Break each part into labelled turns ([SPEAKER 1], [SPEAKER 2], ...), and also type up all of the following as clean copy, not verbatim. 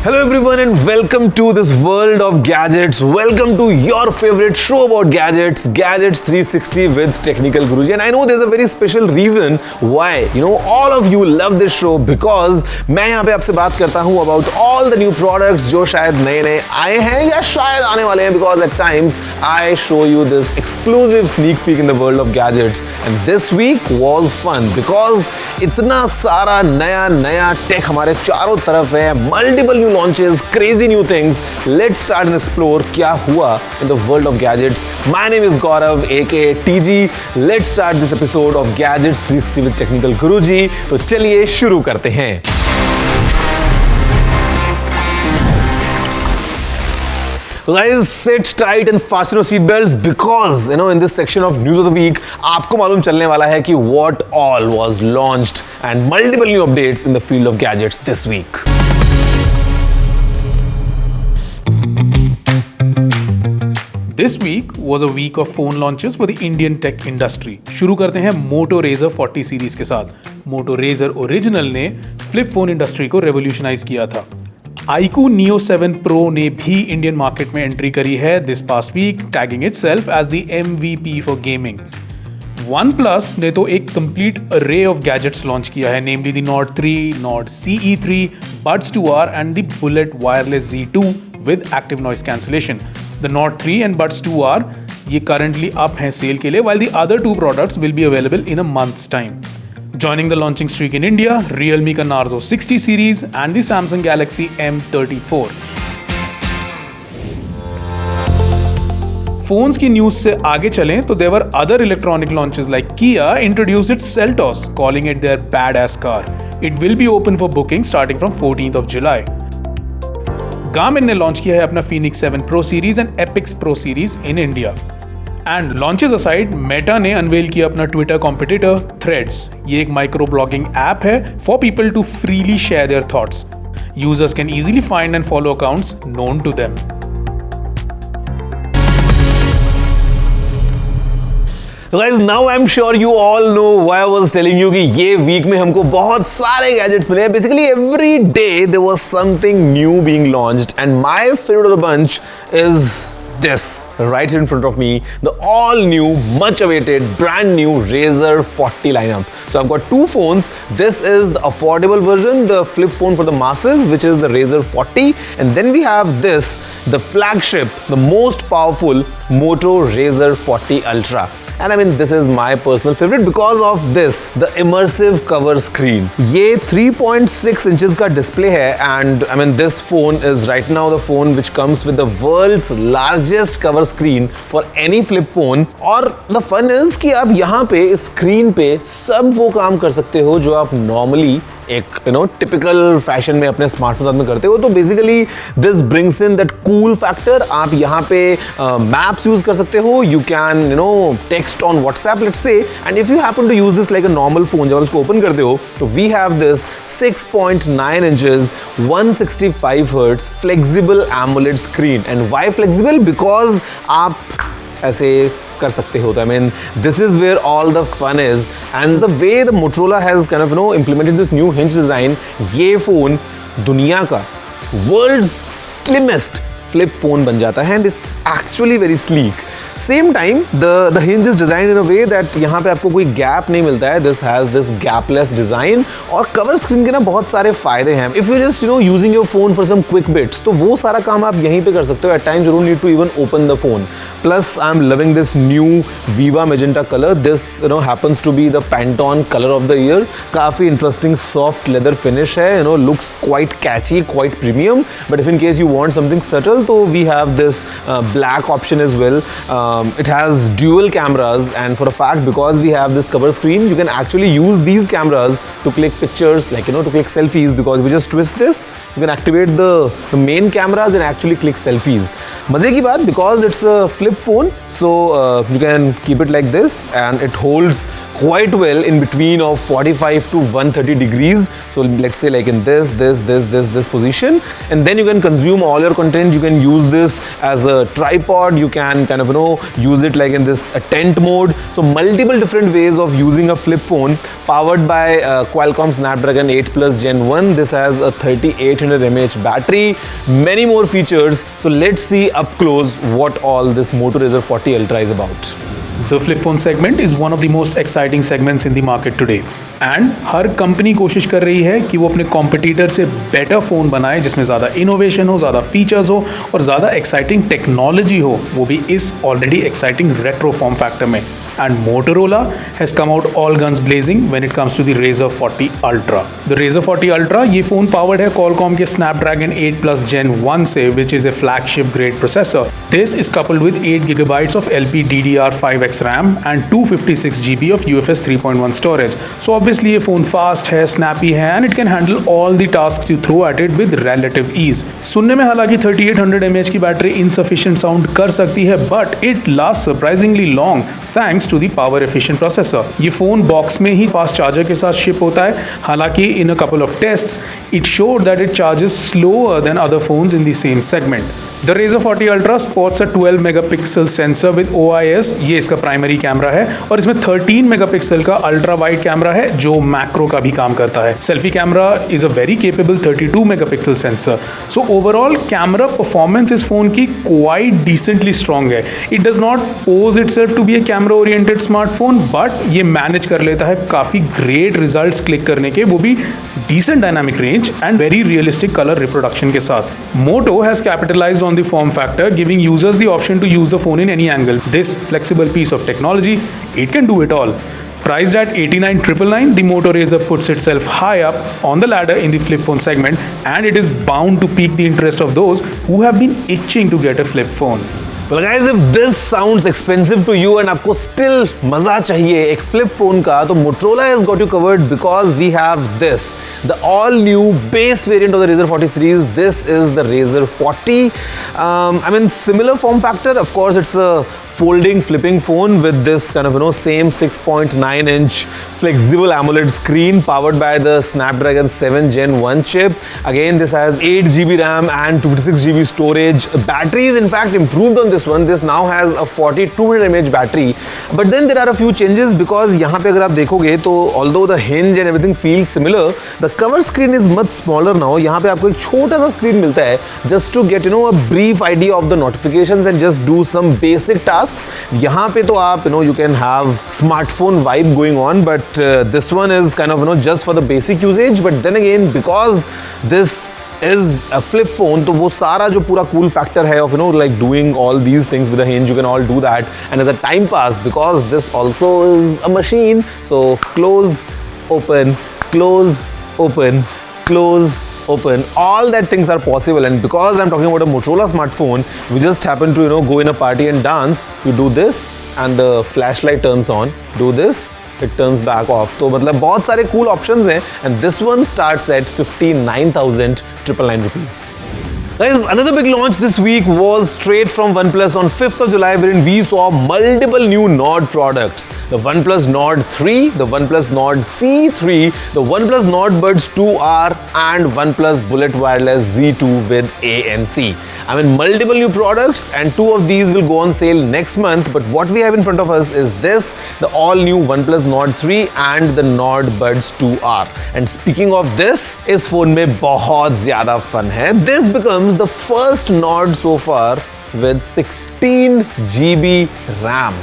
[SPEAKER 1] Hello everyone and welcome to this world of gadgets. Welcome to your favorite show about gadgets, Gadgets 360 with Technical Guruji. And I know there's a very special reason why, all of you love this show because मैं यहाँ पे आपसे बात करता हूँ about all the new products जो शायद नए आए हैं या शायद आने वाले हैं, because at times I show you this exclusive sneak peek in the world of gadgets. And this week was fun because इतना सारा नया टेक हमारे चारों तरफ है, multiple new launches, crazy new things. Let's start and explore क्या हुआ in the world of gadgets. My name is Gaurav, aka TG. Let's start this episode of Gadgets 360 with Technical Guruji. तो चलिए शुरू करते हैं. So guys, sit tight and fasten your seatbelts because in this section of news of the week आपको मालूम चलने वाला है कि what all was launched and multiple new updates in the field of gadgets this week.
[SPEAKER 2] This week was a week of phone launches for the Indian tech industry. शुरू करते हैं Moto Razr 40 series के साथ. Moto Razr original ने flip phone industry को revolutionise किया था. iQOO Neo 7 Pro ने भी इंडियन मार्केट में एंट्री करी है this past week, tagging itself as the MVP for gaming. OnePlus ने तो एक complete array of gadgets launch किया है, namely the Nord 3, Nord CE3, Buds 2R and the Bullet Wireless Z2 with active noise cancellation. The Nord 3 and Buds 2R ये currently up हैं cell के लिए, while the other two products will be available in a month's time. Joining the launching streak in India, Realme का Narzo 60 series and the Samsung Galaxy M34. Phones की news से आगे चलें तो there were other electronic launches like Kia introduced its Seltos, calling it their badass car. It will be open for booking starting from 14th of July. Garmin ने launch किया है अपना Phoenix 7 Pro Series and Epix Pro Series in India. And launches aside, Meta ने unveil किया अपना Twitter competitor Threads. ये एक micro blogging app है for people to freely share their thoughts. Users can easily find and follow accounts known to them.
[SPEAKER 1] So guys, now I'm sure you all know why I was telling you कि ये week में हमको बहुत सारे gadgets मिले हैं. Basically every day there was something new being launched and my favorite of the bunch is this right here in front of me, the all new, much awaited, brand new Razr 40 lineup. So I've got two phones. This is the affordable version, the flip phone for the masses, which is the Razr 40, and then we have this, the flagship, the most powerful Moto Razr 40 Ultra. And I mean, this is my personal favorite because of this, the immersive cover screen. ये 3.6 inches का display है and I mean, this phone is right now the phone which comes with the world's largest cover screen for any flip phone. और the fun is कि आप यहाँ पे screen पे सब वो काम कर सकते हो जो आप normally एक टिपिकल फैशन में अपने स्मार्टफोन में करते हो. तो basically this brings in that cool factor. आप यहाँ पे मैप्स यूज कर सकते हो. You can text on WhatsApp let's say, and if you happen to use this like a normal phone, जब उसको ओपन करते हो तो we have this 6.9 inches 165 hertz flexible AMOLED screen. And why flexible? Because आप ऐसे कर सकते हो. I mean, this is where all the fun is, and the way the Motorola has kind of implemented this new hinge design, ये phone दुनिया का world's slimmest flip phone बन जाता है, and it's actually very sleek. Same time, the hinge is designed in a way that यहाँ पे आपको कोई gap नहीं मिलता है. This has this gapless design और cover screen के ना बहुत सारे फायदे हैं. If you just using your phone for some quick bits, तो वो सारा काम आप यहीं पे कर सकते हो. At times you don't need to even open the phone. Plus, I'm loving this new Viva Magenta color. This happens to be the Pantone color of the year. काफी interesting soft leather finish है. Looks quite catchy, quite premium. But if in case you want something subtle, तो we have this black option as well. It has dual cameras, and for a fact, because we have this cover screen, you can actually use these cameras to click pictures, like to click selfies. Because if you just twist this, you can activate the main cameras and actually click selfies. मजे की बात, because it's a flip phone, so you can keep it like this, and it holds quite well in between of 45 to 130 degrees. So let's say like in this position, and then you can consume all your content. You can use this as a tripod. You can kind of use it like in this tent mode. So multiple different ways of using a flip phone powered by Qualcomm Snapdragon 8 Plus Gen 1. This has a 3800 mAh battery, many more features. So let's see up close what all this Moto Razr 40 Ultra is about.
[SPEAKER 2] The flip phone segment is one of the most exciting segments in the market today. And her company कोशिश कर रही है कि वो अपने competitor से better phone बनाए जिसमें ज़्यादा इनोवेशन हो, ज़्यादा फीचर्स हो और ज़्यादा एक्साइटिंग टेक्नोलॉजी हो, वो भी इस already exciting retro form factor में. And Motorola has come out all guns blazing when it comes to the Razr 40 Ultra. The Razr 40 Ultra ये फ़ोन powered है Qualcomm के Snapdragon 8 Plus Gen 1 से, which is a flagship grade processor. This is coupled with 8GB of LPDDR5X RAM and 256GB of UFS 3.1 storage. So obviously ये phone fast है, snappy है and it can handle all the tasks you throw at it with relative ease. सुनने में हालांकि 3800 mAh की battery insufficient sound कर सकती है, but it lasts surprisingly long thanks to the power efficient processor. ये फोन बॉक्स में ही fast charger के साथ शिप होता है. हालांकि in a couple of tests it showed that it charges slower than other phones in the same segment. The Razr 40 Ultra sports a 12 megapixel sensor with OIS. ये इसका primary camera है और इसमें 13 मेगापिक्सल का ultra wide camera है जो macro का भी काम करता है. Selfie camera is a very capable 32 megapixel sensor. So overall camera performance इस फोन की क्वाइट डिसेंटली स्ट्रॉन्ग है. It does not pose itself to be a camera oriented smartphone, but ये मैनेज कर लेता है काफी ग्रेट रिजल्ट्स क्लिक करने के, वो भी decent dynamic range and very realistic color reproduction के साथ. Moto has capitalized on the form factor, giving users the option to use the phone in any angle. This flexible piece of technology, it can do it all. Priced at 89,999, the Moto Razr puts itself high up on the ladder in the flip phone segment, and it is bound to pique the interest of those who have been itching to get a flip phone.
[SPEAKER 1] Well guys, if this sounds expensive to you and आपको still मजा चाहिए एक flip phone का, तो Motorola has got you covered because we have this, the all new base variant of the Razr 40 series. This is the Razr 40. I mean similar form factor, of course it's a folding flipping phone with this kind of same 6.9 inch flexible AMOLED screen powered by the Snapdragon 7 Gen 1 chip. Again this has 8GB RAM and 256GB storage. Battery is in fact improved on this one. This now has a 4200 mAh battery, but then there are a few changes because यहाँ पे अगर आप देखोगे तो although the hinge and everything feels similar, the cover screen is much smaller now. यहाँ पे आपको एक छोटा सा screen मिलता है just to get a brief idea of the notifications and just do some basic tasks. यहाँ पे तो आप you can have smartphone vibe going on, but this one is kind of just for the basic usage. But then again because this is a flip phone, तो वो सारा जो पूरा cool factor है of like doing all these things with a hinge, you can all do that. And as a time pass, because this also is a machine, so close, open, close, open, close, open, all that things are possible. And because I'm talking about a Motorola smartphone, we just happen to go in a party and dance. You do this and the flashlight turns on. Do this, it turns back off. तो मतलब बहुत सारे cool options हैं, and this one starts at 59,999 rupees. Guys, another big launch this week was straight from OnePlus on 5th of July, wherein we saw multiple new Nord products. The OnePlus Nord 3, the OnePlus Nord C3, the OnePlus Nord Buds 2R and OnePlus Bullet Wireless Z2 with ANC. I mean multiple new products, and two of these will go on sale next month, but what we have in front of us is this, the all new OnePlus Nord 3 and the Nord Buds 2R. And speaking of this, इस phone में बहुत ज़्यादा fun है. This becomes the first Nord so far with 16GB RAM.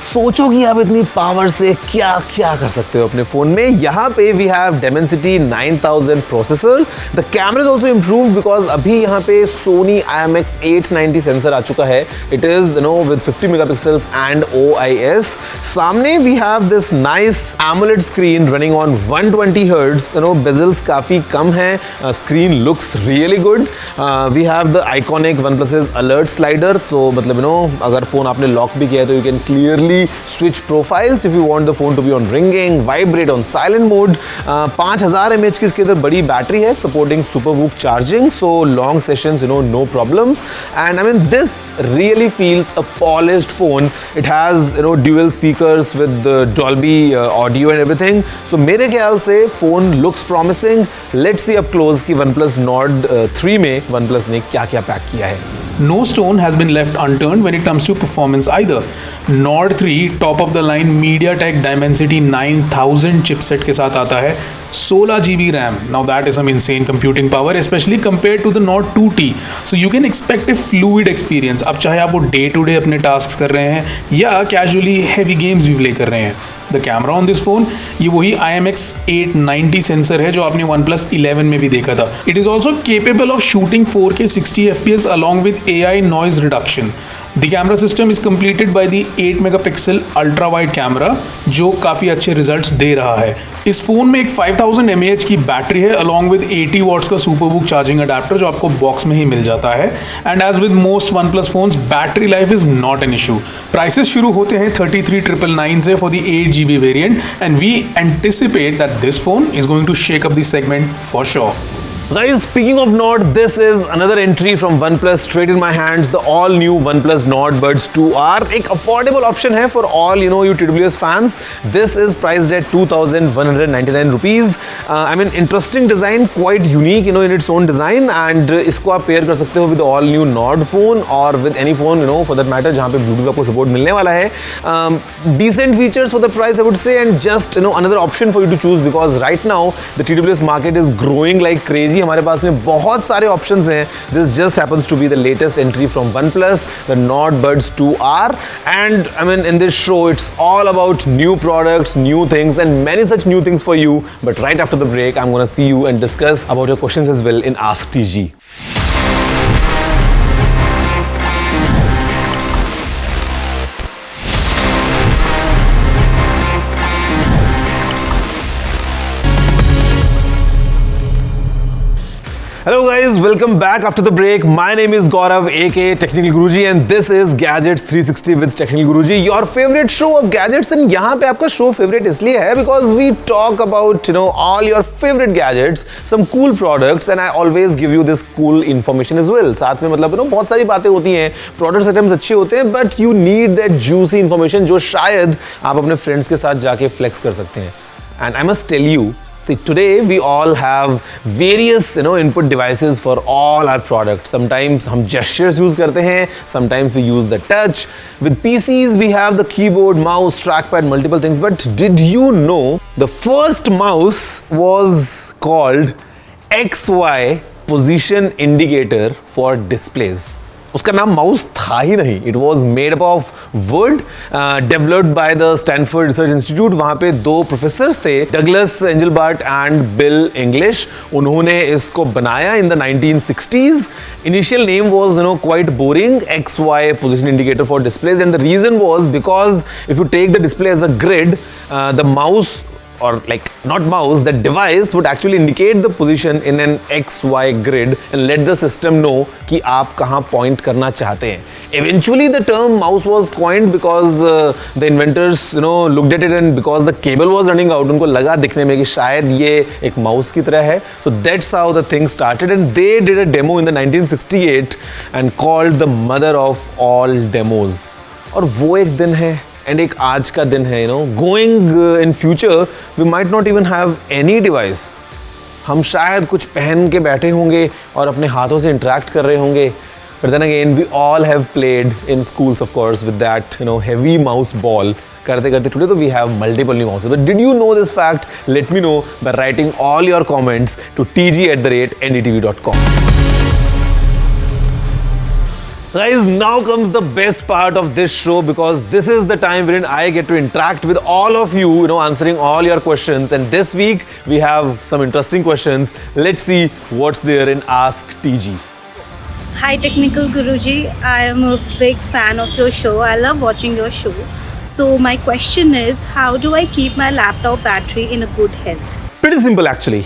[SPEAKER 1] सोचो कि आप इतनी power से क्या क्या कर सकते हो अपने फोन में. यहाँ पे we have Dimensity 9000 processor. The camera is also improve because अभी यहाँ पे Sony IMX 890 सेंसर आ चुका है. It is with 50 megapixels and OIS. सामने we have this nice AMOLED screen running on 120 hertz. Bezels काफी कम है. Screen looks really good. We have the iconic OnePlus alert slider. तो मतलब अगर फोन आपने लॉक भी किया है तो you can clearly switch profiles if you want the phone to be on ringing, vibrate on silent mode. 5000 mAh की इसके अंदर बड़ी बैटरी है, supporting super VOOC charging, so long sessions no problems. And I mean this really feels a polished phone. It has dual speakers with the Dolby audio and everything. So मेरे ख्याल से phone looks promising. Let's see up close कि OnePlus Nord 3 में OnePlus ने क्या क्या pack किया है.
[SPEAKER 2] No stone has been left unturned when it comes to performance either. Nord 3 top of the line MediaTek Dimensity 9000 chipset के साथ आता है, 16 GB RAM. Now that is some insane computing power, especially compared to the Nord 2T. So you can expect a fluid experience. अब चाहे आप वो day to day अपने tasks कर रहे हैं या casually heavy games भी play कर रहे हैं. The camera on this phone, ये वही IMX890 सेंसर है जो आपने OnePlus 11 में भी देखा था. It is also capable of shooting 4K 60 FPS along with AI noise reduction. The camera system is completed by the 8 megapixel ultra wide camera जो काफ़ी अच्छे results दे रहा है. इस फ़ोन में एक 5000 mAh की बैटरी है along with 80 watts का superbook charging adapter जो आपको बॉक्स में ही मिल जाता है. And as with most OnePlus phones, battery life is not an issue. Prices शुरू होते हैं 33,999 से for the 8GB variant and we anticipate that this phone is going to shake up the segment for sure.
[SPEAKER 1] Guys, speaking of Nord, this is another entry from OnePlus straight in my hands. The all-new OnePlus Nord Buds 2R. एक affordable option है for all you TWS fans. This is priced at 2,199 rupees. I mean, interesting design, quite unique, in its own design. And इसको आप pair कर सकते हो with the all-new Nord phone or with any phone, for that matter, जहाँ पे Bluetooth आपको support मिलने वाला है. Decent features for the price, I would say, and just another option for you to choose because right now the TWS market is growing like crazy. हमारे पास में बहुत सारे ऑप्शंस हैं. This just happens to be the latest entry from OnePlus, the Nord Buds 2R. And I mean, in this show, it's all about new products, new things, and many such new things for you. But right after the break, I'm gonna see you and discuss about your questions as well in Ask TG. Hello guys, welcome back after the break. My name is Gaurav aka Technical Guruji and this is Gadgets 360 with Technical Guruji, your favorite show of gadgets. And यहाँ पे आपका show favorite इसलिए है because we talk about all your favorite gadgets, some cool products and I always give you this cool information as well. साथ में मतलब बहुत सारी बातें होती हैं, product items अच्छे होते हैं but you need that juicy information जो शायद आप अपने friends के साथ जाके flex कर सकते हैं. And I must tell you, see, today we all have various input devices for all our products. Sometimes हम gestures use करते हैं, sometimes we use the touch. With PCs we have the keyboard, mouse, trackpad, multiple things. But did you know the first mouse was called XY position indicator for displays? उसका नाम mouse था ही नहीं. It was made up of wood, developed by the Stanford Research Institute. वहाँ पे दो professors थे, Douglas Engelbart and Bill English. उन्होंने इसको बनाया in the 1960s. Initial name was quite boring, XY position indicator for displays. And the reason was because if you take the display as a grid, the mouse or like not mouse, that device would actually indicate the position in an XY grid and let the system know कि आप कहाँ point करना चाहते हैं. Eventually the term mouse was coined because the inventors looked at it and because the cable was running out, उनको लगा दिखने में कि शायद ये एक mouse की तरह है. So that's how the thing started and they did a demo in the 1968 and called the mother of all demos. और वो एक दिन है एंड एक आज का दिन है. Going in future we might not even have any device. हम शायद कुछ पहन के बैठे होंगे और अपने हाथों से इंटरेक्ट कर रहे होंगे. But then again we all have played in schools of course with that heavy mouse ball. करते करते टुडे तो we have multiple new mouses. But did you know this fact? Let me know by writing all your comments to tg@ndtv.com. Guys, now comes the best part of this show because this is the time wherein I get to interact with all of you, answering all your questions. And this week we have some interesting questions. Let's see what's there in Ask TG.
[SPEAKER 3] Hi Technical Guruji, I am a big fan of your show. I love watching your show. So my question is, how do I keep my laptop battery in a good health?
[SPEAKER 1] Pretty simple actually.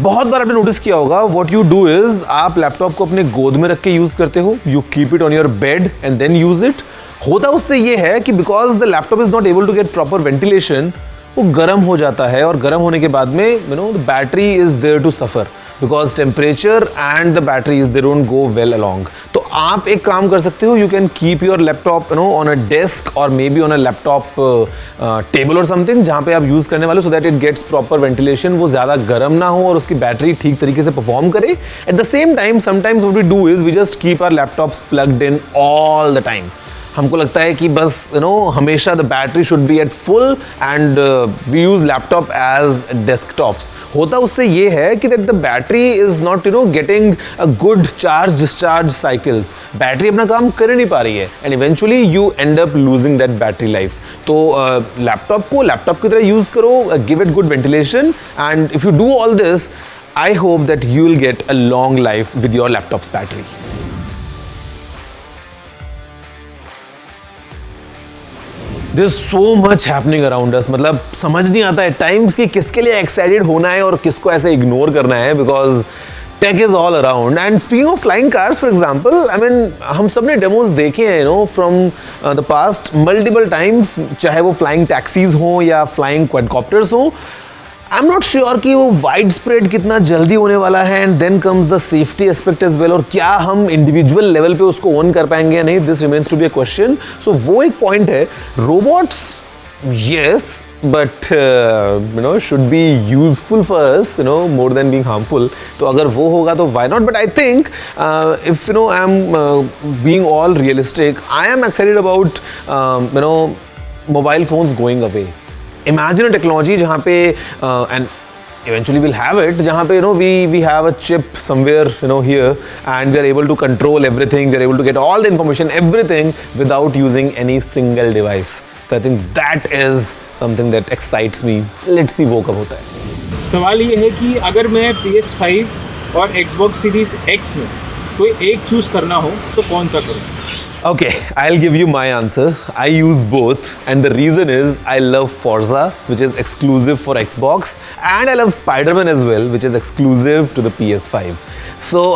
[SPEAKER 1] बहुत बार आपने notice किया होगा, what you do is आप laptop को अपने गोद में रख के यूज करते हो. You keep it on your bed and then use it. होता उससे ये है कि because the laptop is not able to get proper ventilation, वो गर्म हो जाता है और गर्म होने के बाद में the battery is there to suffer. Because temperature and the batteries they don't go well along. तो आप एक काम कर सकते हो, you can keep your laptop on a desk और maybe on a laptop table और समथिंग जहाँ पे आप यूज करने वाले, so that it gets proper ventilation, वो ज्यादा गर्म ना हो और उसकी बैटरी ठीक तरीके से परफॉर्म करे. At the same time sometimes what we do is we just keep our laptops plugged in all the time. हमको लगता है कि बस हमेशा the battery should be at full and we use laptop as desktops. होता उससे ये है कि that the battery is not getting a good charge discharge cycles. Battery अपना काम कर नहीं पा रही है and eventually you end up losing that battery life. तो लैपटॉप को लैपटॉप की तरह यूज करो, give it good ventilation, and if you do all this I hope that you will get a long life with your laptops battery. There's so much happening around us. मतलब समझ नहीं आता है times कि किसके लिए excited होना है और किसको ऐसे इग्नोर करना है, because tech is all around. And speaking of flying cars for example, I mean हम सब ने डेमोज देखे हैं from the past multiple times, चाहे वो फ्लाइंग टैक्सीज हों या फ्लाइंग क्वाडकॉप्टर्स हों. आई एम नॉट श्योर कि वो वाइड स्प्रेड कितना जल्दी होने वाला है, and then comes the safety aspect as well, और क्या हम इंडिविजुअल लेवल पे उसको ओन कर पाएंगे या नहीं, this remains to be a question. So वो एक पॉइंट है. Robots yes, but should be useful for us, more than being harmful. तो अगर वो होगा तो why not? But I think if I'm being all realistic, I am excited about mobile phones going away. Imagine a technology जहाँ पे and eventually we'll have it, जहाँ पे we have a chip somewhere here, and we are able to control everything, we are able to get all the information, everything without using any single device. So I think that is something that excites me. Let's see वो कब होता है.
[SPEAKER 4] सवाल ये है कि अगर मैं PS5 और Xbox Series X में कोई एक चूज करना हो तो कौन सा करूँ?
[SPEAKER 1] Okay, I'll give you my answer. I use both, and the reason is I love Forza, which is exclusive for Xbox, and I love Spider-Man as well, which is exclusive to the PS5. So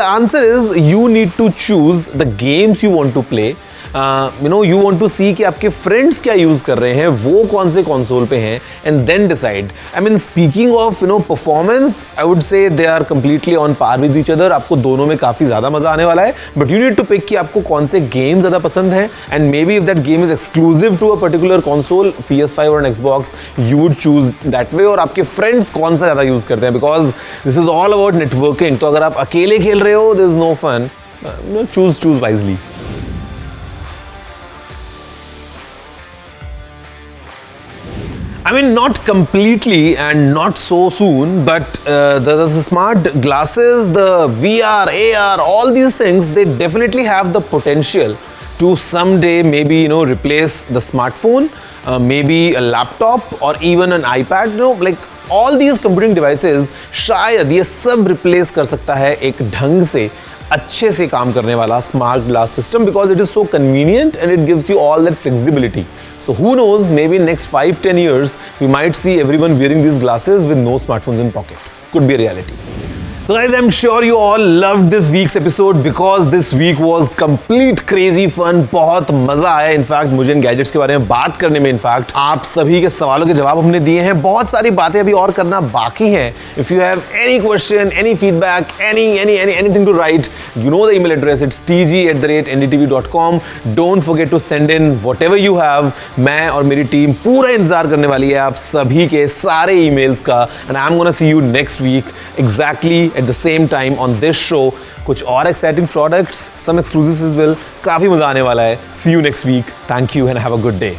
[SPEAKER 1] the answer is you need to choose the games you want to play. You want to see कि आपके friends क्या use कर रहे हैं, वो कौन से console पे हैं, and then decide. I mean speaking of performance, I would say they are completely on par with each other. आपको दोनों में काफी ज्यादा मजा आने वाला है, but you need to pick कि आपको कौन से गेम ज्यादा पसंद है, and maybe if that game is exclusive to a particular console, PS5 और Xbox, you would choose that way. और आपके फ्रेंड्स कौन सा ज्यादा यूज करते हैं, because this is all about networking. तो अगर आप अकेले खेल रहे हो, there is no fun. Choose wisely. I mean, not completely and not so soon, but the smart glasses, the VR, AR, all these things, they definitely have the potential to someday maybe replace the smartphone, maybe a laptop or even an iPad. Like all these computing devices, शायद ये सब replace कर सकता है एक ढंग से अच्छे से काम करने वाला smart glass system, because it is so convenient and it gives you all that flexibility. So who knows, maybe next 5-10 years we might see everyone wearing these glasses with no smartphones in pocket. Could be a reality. So guys, I'm sure you all loved this week's episode because this week was complete crazy fun. बहुत मजा आया. In fact मुझे इन gadgets के बारे में बात करने में, इनफैक्ट आप सभी के सवालों के जवाब हमने दिए हैं. बहुत सारी बातें अभी और करना बाकी हैं. If you have any question, any feedback, anything to write, you know the email address. It's tg@ndtv.com. Don't forget to send in whatever you have. मैं और मेरी टीम पूरा इंतजार करने वाली है आप सभी के सारे emails का. And I'm gonna see you next week exactly at the same time on this show. कुछ और exciting products, some exclusives as well. काफी मजा आने वाला है. See you next week. Thank you and have a good day.